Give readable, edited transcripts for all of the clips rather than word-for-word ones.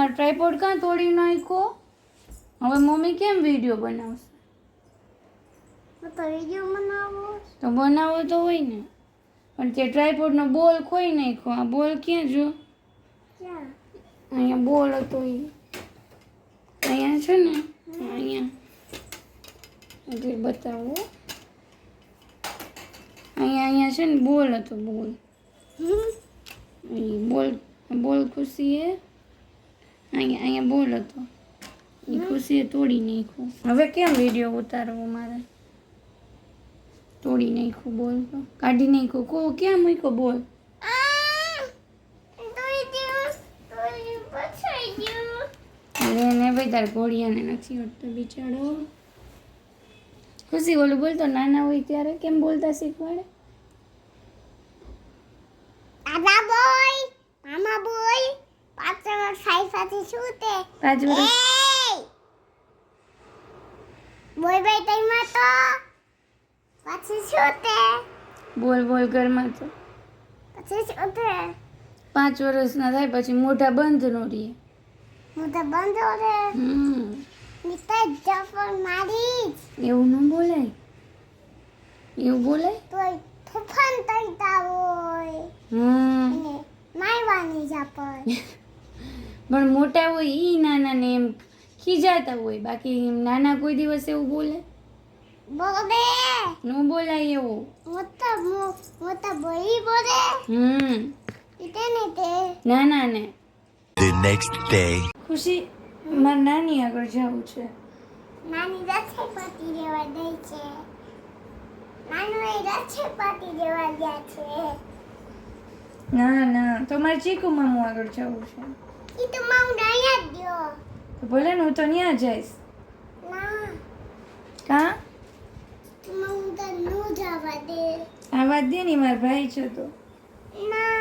મારો ટ્રાયપોડ કાં તોડી નાખ્યો? હવે મમ્મી કેમ વિડીયો બનાવશે? તો બનાવો તો હોય ને, પણ તે ટ્રાયપોડનો બોલ ખોઈ નાખ્યો. આ બોલ ક્યાં જો? અહીંયા બોલ હતો એ અહીંયા છે ને, અહીંયા બતાવો. અહીંયા છે ને બોલ હતો, બોલ બોલ ખુશીએ અહીંયા બોલ હતો એ ખુશીએ તોડી નાખ્યો. હવે કેમ વિડીયો ઉતારવો મારે? તોડી નાખ્યો બોલ, તો કાઢી નાખ્યો. ક્યાં મૂક્યો બોલ? ને ભાઈ તારે ઘોડિયાને નથી હોતો બિચારો. ખુશી ઓલું બોલતો નાના હોય ત્યારે કેમ બોલતા શીખવાડે? દાદા બોલ, મામા બોલ, 5 વર્ષ સાઈફાથી શું તે? 5 વર્ષ બોલ ભાઈ તઈમાં તો પછી શું તે? બોલ ઘરમાં તો પછી શું તે? 5 વર્ષના થાય પછી મોઢા બંધ નો રહે. મોઢા બંધ રે. નીતા જફર મારી. એવું ન બોલાય. એવું બોલાય તોય ફફન તઈતા હોય. અને મારવાની જાપર. પણ મોટા હોય ઈ નાના ને એમ ખીજાતા હોય, બાકી નાના કોઈ દિવસ એવું બોલે? બોલે ન બોલાય એવું. મોટા બોલી બોલે. ઈતે ને તે નાના ને. The next day. ખુશી મારી નાની આગળ જવું છે. નાની રથે પાટી દેવા દે છે. નાનો એ રથે પાટી દેવા ગયા છે. ના તો મારે ચીકુ મામું આગળ જવું છે. ઈ તો માઉન્ડ અહીંયા જ દયો. તો ભલે ને હું તો ત્યાં જઈશ. ના કાં માઉન્ડ નો જવા દે. આ વાત દે ને, મારા ભાઈ છે તો. ના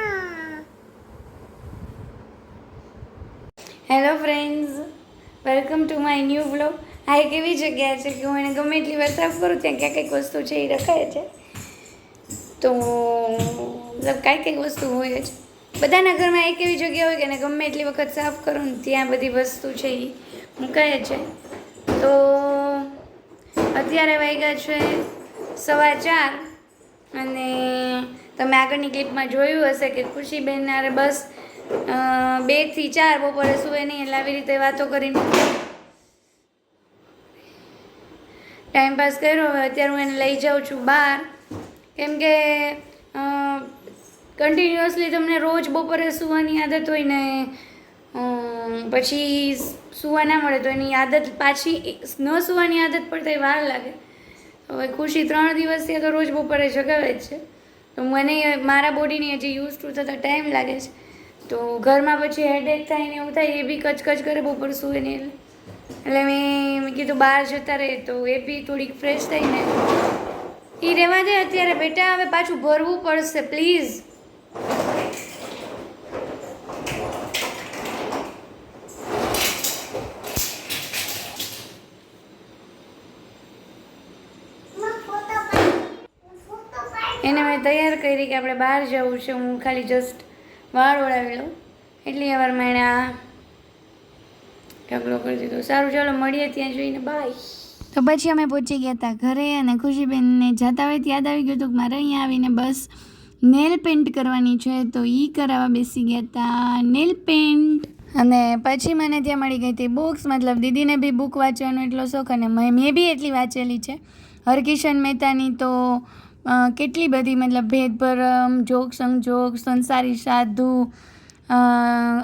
hello friends, welcome to my new vlog. આ એક એવી જગ્યા છે કે હું એને ગમે એટલી વાર સાફ કરું ત્યાં ક્યાંક કંઈક વસ્તુ છે એ રખાય છે. તો મતલબ કંઈક વસ્તુ હોય જ. બધાના ઘરમાં એક એવી જગ્યા હોય કે એને ગમે એટલી વખત સાફ કરો ને ત્યાં બધી વસ્તુ છે એ મુકાય છે. તો અત્યારે વાગ્યા છે 4:15 અને તમે આગળની ક્લિપમાં જોયું હશે કે ખુશીબેન હારે બસ 2 થી 4 બપોરે સુવે નહીં એટલે આવી રીતે વાતો કરીને ટાઈમ પાસ કર્યો. હવે અત્યારે હું એને લઈ જાઉં છું બહાર, કેમ કે કન્ટિન્યુઅસલી તમને રોજ બપોરે સૂવાની આદત હોય ને પછી સૂવા ના મળે તો એની આદત પાછી ન સૂવાની આદત પડતા વાર લાગે. હવે ખુશી 3 દિવસથી તો રોજ બપોરે જગાવે જ છે, તો મને મારા બોડીને હજી યુઝ ટુ થતાં ટાઈમ લાગે છે. તો ઘરમાં પછી હેડેક થાય ને એવું થાય, એ બી કચકચ કરે બપોર સૂવે ને એટલે મેં કીધું બહાર જતા રહે તો એ બી થોડીક ફ્રેશ થઈ ને. એ રહેવા દે અત્યારે બેટા, હવે પાછું ભરવું પડશે પ્લીઝ. એને મેં તૈયાર કરી કે આપણે બહાર જવું છે. હું ખાલી જસ્ટ વાળ ઓળાવી લઉં એટલી વારમાં એણે આ ઢગલો કરી દીધો. સારું ચાલો મળીએ ત્યાં જોઈને, બાય. તો પછી અમે પહોંચી ગયા હતા ઘરે અને ખુશીબેનને જતા હોય યાદ આવી ગયું હતું કે મારે અહીંયા આવીને બસ નેલ પેન્ટ કરવાની છે, તો એ કરાવવા બેસી ગયા હતા નેલ પેન્ટ. અને પછી મને ત્યાં મળી ગઈ હતી બુક્સ. મતલબ દીદીને બી બુક વાંચવાનો એટલો શોખ અને મેં બી એટલી વાંચેલી છે. હરકિશન મહેતાની તો કેટલી બધી, મતલબ ભેદભરમ, જોગ સંજોગ, સંસારી સાધુ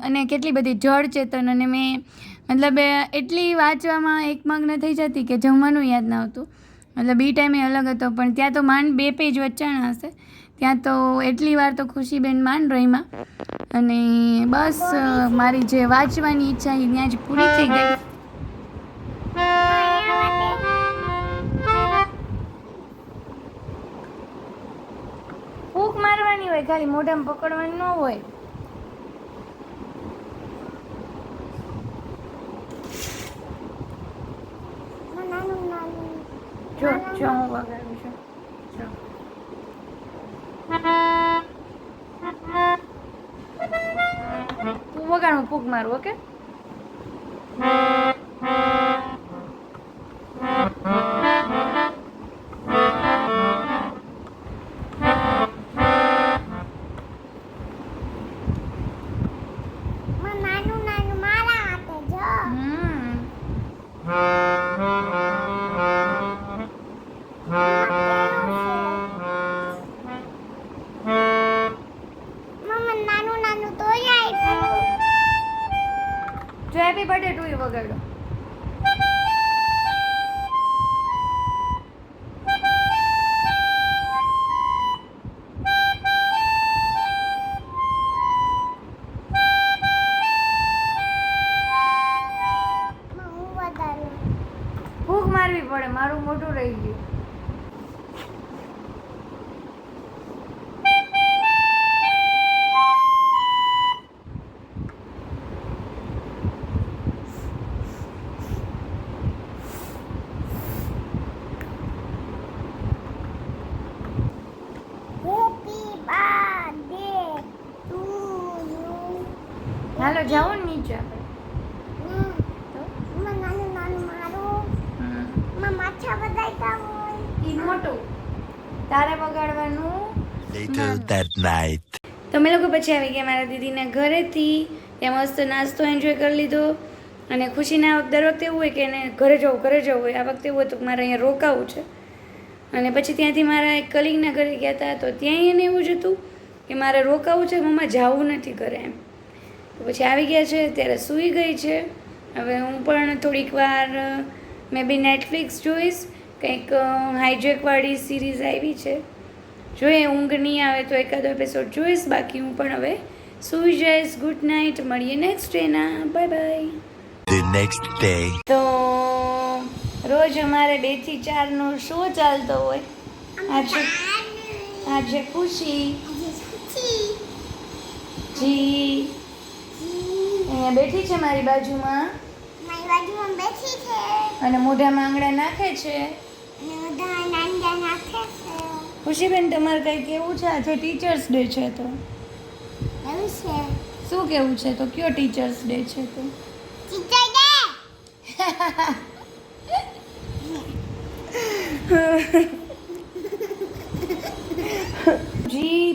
અને કેટલી બધી જળ ચેતન. અને મેં મતલબ એટલી વાંચવામાં એકમગ્ન થઈ જતી કે જમવાનું યાદ ન આવતું. મતલબ એ ટાઈમે અલગ હતો, પણ ત્યાં તો માંડ 2 પેજ વચ્ચાણા હશે. ત્યાં તો એટલી વાર તો ખુશીબેન માંડ રહીમાં. અને બસ મારી જે વાંચવાની ઈચ્છા એ ત્યાં જ પૂરી થઈ ગઈ. ફૂંક મારવાની હોય, ખાલી મોઢામાં પકડવાની ન હોય. જો હું વગાડું છું. તું વગાડ, હું ફૂંક મારું. ઓકે નાનું નાનું મારા માટે જો મમ્મા નાનું નાનું તોય આપ્યું જો હેપી બર્થડે ટુ યુ વગાડો. હું વધારું ફૂંક મારવી પડે, મારું મોઢું રહી ગયું. હેપી બર્થડે ટુ યુ હાલો જાઓ ને નીચે આપણે. મમ્મા નાનું નાનું મારું મમ્મા માછા બધાયતા હોય ઈ મોટું તારે વગાડવાનું. Later that night. તો અમે લોકો પછી આવી ગયા મારા દીદીના ઘરેથી. ત્યાં મસ્ત નાસ્તો એન્જોય કરી લીધો. અને ખુશીને આ વખતે દર વખતે એવું હોય કે એને ઘરે જવું હોય. આ વખતે એવું હતું કે મારે અહીંયા રોકાવું છે. અને પછી ત્યાંથી મારા એક કલીગના ઘરે ગયા હતા, તો ત્યાં એને એવું જ હતું કે મારે રોકાવું છે, મમ્મા જવું નથી ઘરે એમ. તો પછી આવી ગયા છે, ત્યારે સૂઈ ગઈ છે. હવે હું પણ થોડીક વાર મે બી નેટફ્લિક્સ જોઈશ. કંઈક હાઈજેકવાળી સિરીઝ આવી છે, જોઈએ ઊંઘ નહીં આવે તો એકાદો એપિસોડ જોઈશ. બાકી હું પણ હવે સૂઈ જઈશ. ગુડ નાઇટ, મળીએ નેક્સ્ટ ડેના. Bye bye. The next day. તો રોજ અમારે 2 થી 4 નો શો ચાલતો હોય. આજે ખુશી જી અહીંયા બેઠી છે મારી બાજુમાં મારી બાજુમાં બેઠી છે અને મોઢામાં આંગળા નાખે છે. અને બધા નાંદા નાખે છે. ખુશીબેન, તમારે કંઈ કેવું છે? આજે ટીચર્સ ડે છે, તો એવું છે શું કેવું છે? તો કયો ટીચર્સ ડે છે? તો ચીચાઈ દે જી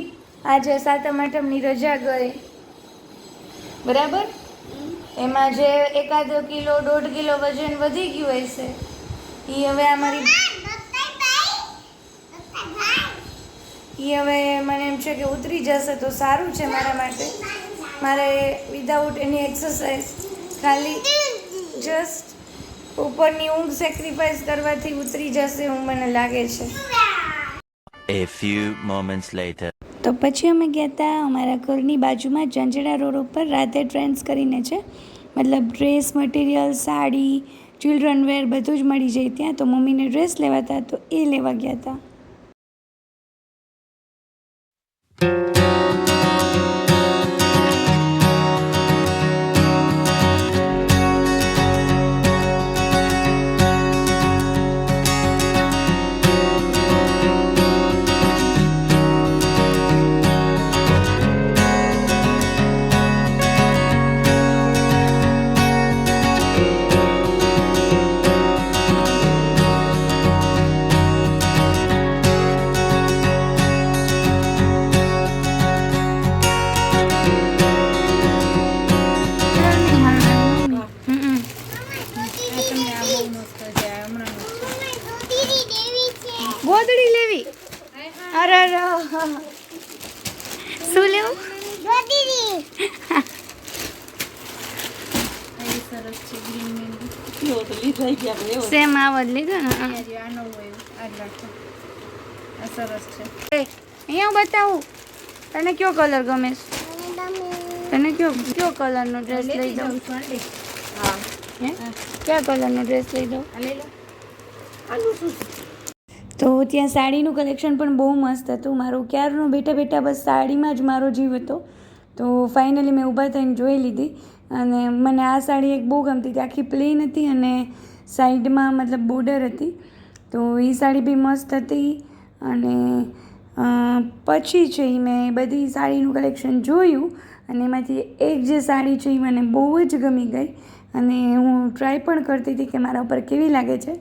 આજે 7મ આઠમની રજા ગઈ, બરાબર? એમાં જે 1 કિલો 1.5 કિલો વજન વધી ગયું હશે, એ હવે અમારી એ હવે મને એમ છે કે ઉતરી જશે તો સારું છે મારા માટે. મારે વિધાઉટ એની એક્સરસાઇઝ ખાલી જસ્ટ ઉપરની ઊંઘ સેક્રિફાઈસ કરવાથી ઉતરી જશે એવું મને લાગે છે. A few moments later. તો પછી અમે ગયા હતા અમારા ઘરની બાજુમાં જંજડા રોડ ઉપર રાધે ટ્રેન્ડ્સ કરીને છે, મતલબ dress material, sari, children were બધું જ મળી જાય ત્યાં. તો મમ્મીને ડ્રેસ લેવા હતા તો એ લેવા ગયા હતા. ગોદડી લેવી? અરે શું લેવું? સેમ આવો જ લીધો ને. અહીંયા બતાવું તને કયો કલર ગમે છે? તને કયો કલરનો ડ્રેસ લઈ દઉં? કયા કલરનો ડ્રેસ લઈ દઉં? તો ત્યાં સાડીનું કલેક્શન પણ બહુ મસ્ત હતું. મારું ક્યારનું બેઠા બેઠા બસ સાડીમાં જ મારો જીવ હતો. તો ફાઇનલી મેં ઊભા થઈને જોઈ લીધી અને મને આ સાડી એક બહુ ગમતી હતી. આખી પ્લેન હતી અને સાઈડમાં મતલબ બોર્ડર હતી. તો એ સાડી બી મસ્ત હતી. અને પછી છે મેં બધી સાડીનું કલેક્શન જોયું અને એમાંથી એક જે સાડી છે એ મને બહુ જ ગમી ગઈ અને હું ટ્રાય પણ કરતી હતી કે મારા ઉપર કેવી લાગે છે,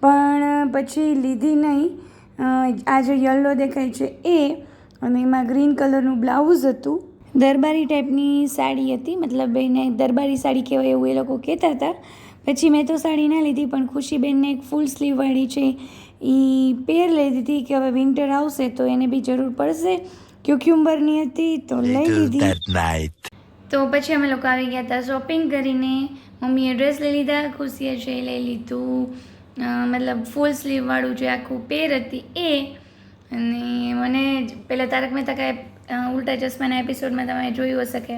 પણ પછી લીધી નહીં. આ જે યલો દેખાય છે એ, અને એમાં ગ્રીન કલરનું બ્લાઉઝ હતું. દરબારી ટાઈપની સાડી હતી, મતલબ એને દરબારી સાડી કહેવાય એવું એ લોકો કહેતા હતા. પછી મેં તો સાડી ના લીધી, પણ ખુશીબેનને એક ફૂલ સ્લીવવાળી છે એ પેર લઈ દીધી કે હવે વિન્ટર આવશે તો એને બી જરૂર પડશે. ક્યુક્યુમ્બરની હતી તો લઈ Later લીધી. that night. તો પછી અમે લોકો આવી ગયા હતા શોપિંગ કરીને. મમ્મીએ ડ્રેસ લઈ લીધા, ખુશીએ છે લઈ લીધું મતલબ ફૂલ સ્લીવવાળું જે આખું પેર હતી એ. અને મને પહેલાં તારક મહેતા કાંઈ ઉલ્ટા ચશ્માના એપિસોડમાં તમે જોયું હશે કે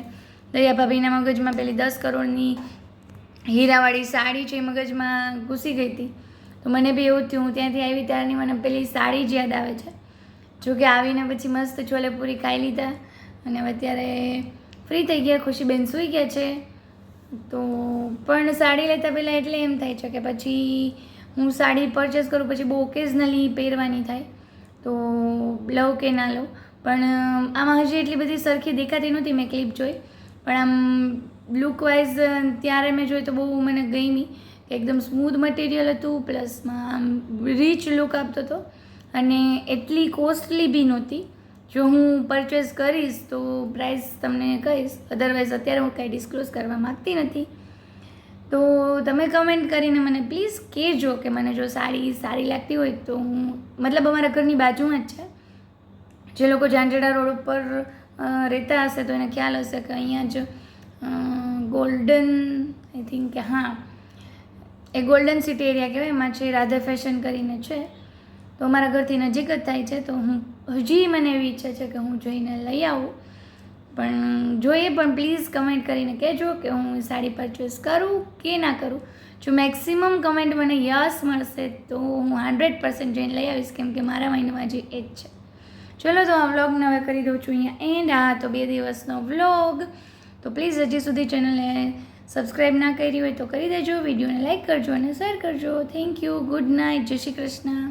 દયા ભાભીના મગજમાં પેલી 10 કરોડની હીરાવાળી સાડી છે એ મગજમાં ઘૂસી ગઈ હતી. તો મને બી એવું થયું, હું ત્યાંથી આવી ત્યારની મને પેલી સાડી જ યાદ આવે છે. જોકે આવીને પછી મસ્ત છોલે પૂરી ખાઈ લીધા અને હવે અત્યારે ફ્રી થઈ ગયા. ખુશીબેન સૂઈ ગયા છે. તો પણ સાડી લેતા પહેલાં એટલે એમ થાય છે કે પછી હું સાડી પરચેસ કરું પછી બહુ ઓકેઝનલી પહેરવાની થાય તો લઉં કે ના લઉં. પણ આમાં હજી એટલી બધી સરખી દેખાતી નહોતી, મેં ક્લિપ જોઈ, પણ આમ લુકવાઇઝ ત્યારે મેં જોઈ તો બહુ મને ગમી કે એકદમ સ્મૂધ મટીરિયલ હતું, પ્લસમાં આમ રીચ લુક આપતો હતો અને એટલી કોસ્ટલી બી નહોતી. જો હું પરચેસ કરીશ તો પ્રાઇસ તમને કહીશ, અધરવાઇઝ અત્યારે હું કાંઈ ડિસ્ક્લોઝ કરવા માગતી નથી. તો તમે કમેન્ટ કરીને મને પ્લીઝ કહેજો કે મને જો સાડી સારી લાગતી હોય તો હું, મતલબ અમારા ઘરની બાજુમાં જ છે. જે લોકો ઝાંઝડા રોડ ઉપર રહેતા હશે તો એને ખ્યાલ હશે કે અહીંયા જ ગોલ્ડન, આઈ થિંક કે હા, એ ગોલ્ડન સિટી એરિયા કહેવાય, એમાં છે રાધા ફેશન કરીને છે. તો અમારા ઘરથી નજીક જ થાય છે. તો હું હજી મને એવી ઈચ્છા છે કે હું જઈને લઈ આવું, પણ જોઈએ. પણ પ્લીઝ કમેન્ટ કરીને કહેજો કે હું સાડી પરચેસ કરું કે ના કરું. જો મેક્સિમમ કમેન્ટ મને યસ મળશે તો હું 100% જઈને લઈ આવીશ, કેમ કે મારા માઇન્ડમાં જે એ જ છે. ચલો તો આ વ્લોગને હવે કરી દઉં છું અહીંયા એન્ડ. આ તો 2 દિવસનો વ્લોગ. તો પ્લીઝ હજી સુધી ચેનલને સબસ્ક્રાઈબ ના કરી હોય તો કરી દેજો, વિડીયોને લાઇક કરજો અને શેર કરજો. થેન્ક યુ, ગુડ નાઇટ, જય શ્રી કૃષ્ણ.